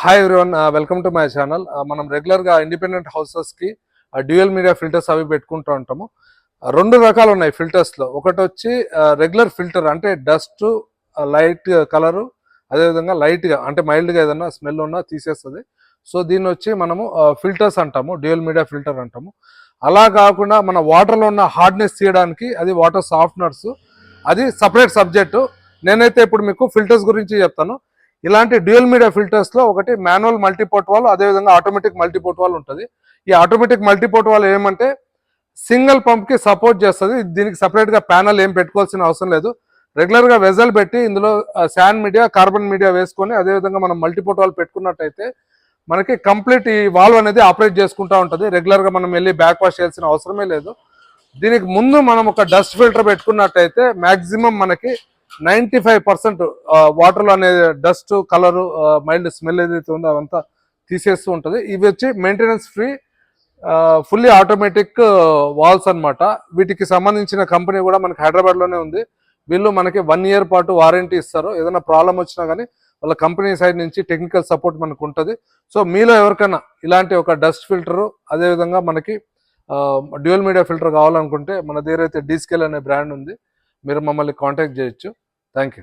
Hi everyone, welcome to my channel. మనం రెగ్యులర్గా independent హౌసెస్కి dual media filters అవి పెట్టుకుంటూ ఉంటాము. రెండు రకాలు ఉన్నాయి ఫిల్టర్స్లో. ఒకటి వచ్చి రెగ్యులర్ ఫిల్టర్, అంటే డస్ట్ లైట్ కలరు, అదేవిధంగా లైట్గా అంటే మైల్డ్గా ఏదైనా స్మెల్ ఉన్నా తీసేస్తుంది. సో దీన్ని వచ్చి మనము ఫిల్టర్స్ అంటాము, డ్యూయల్ మీడియా ఫిల్టర్ అంటాము. అలా కాకుండా మన వాటర్లో ఉన్న హార్డ్నెస్ తీయడానికి అది వాటర్ సాఫ్ట్నర్స్, అది సపరేట్ సబ్జెక్టు. నేనైతే ఇప్పుడు మీకు ఫిల్టర్స్ గురించి చెప్తాను. ఇలాంటి డ్యూయల్ మీడియా ఫిల్టర్స్లో ఒకటి మాన్యువల్ మల్టీపోర్ట్ వాల్, అదేవిధంగా ఆటోమేటిక్ మల్టీపోర్ట్ వాల్ ఉంటుంది. ఈ ఆటోమేటిక్ మల్టీపోర్ట్ వాల్ ఏమంటే సింగిల్ పంప్కి సపోర్ట్ చేస్తుంది. దీనికి సపరేట్గా ప్యానల్ ఏం పెట్టుకోవాల్సిన అవసరం లేదు. రెగ్యులర్గా వెజల్ పెట్టి ఇందులో శాండ్ మీడియా, కార్బన్ మీడియా వేసుకొని అదేవిధంగా మనం మల్టీపోర్ట్ వాల్ పెట్టుకున్నట్టయితే మనకి కంప్లీట్ ఈ వాల్వ్ అనేది ఆపరేట్ చేసుకుంటూ ఉంటుంది. రెగ్యులర్గా మనం వెళ్ళి బ్యాక్ వాష్ చేయాల్సిన అవసరమే లేదు. దీనికి ముందు మనం ఒక డస్ట్ ఫిల్టర్ పెట్టుకున్నట్టయితే మ్యాక్సిమం మనకి 95% వాటర్లో అనే డస్ట్, కలరు, మైల్డ్ స్మెల్ ఏదైతే ఉందో అవంతా తీసేస్తూ ఉంటుంది. ఇవి వచ్చి maintenance free fully automatic walls అనమాట. వీటికి సంబంధించిన కంపెనీ కూడా మనకి హైదరాబాద్లోనే ఉంది. వీళ్ళు మనకి 1 year పాటు వారంటీ ఇస్తారు. ఏదైనా ప్రాబ్లం వచ్చినా కానీ వాళ్ళ కంపెనీ సైడ్ నుంచి టెక్నికల్ సపోర్ట్ మనకు ఉంటుంది. సో మీలో ఎవరికైనా ఇలాంటి ఒక డస్ట్ ఫిల్టరు, అదేవిధంగా మనకి డ్యూయల్ మీడియా ఫిల్టర్ కావాలనుకుంటే మన దగ్గర అయితే డీస్కేల్ అనే బ్రాండ్ ఉంది. మీరు మమ్మల్ని కాంటాక్ట్ చేయొచ్చు. Thank you.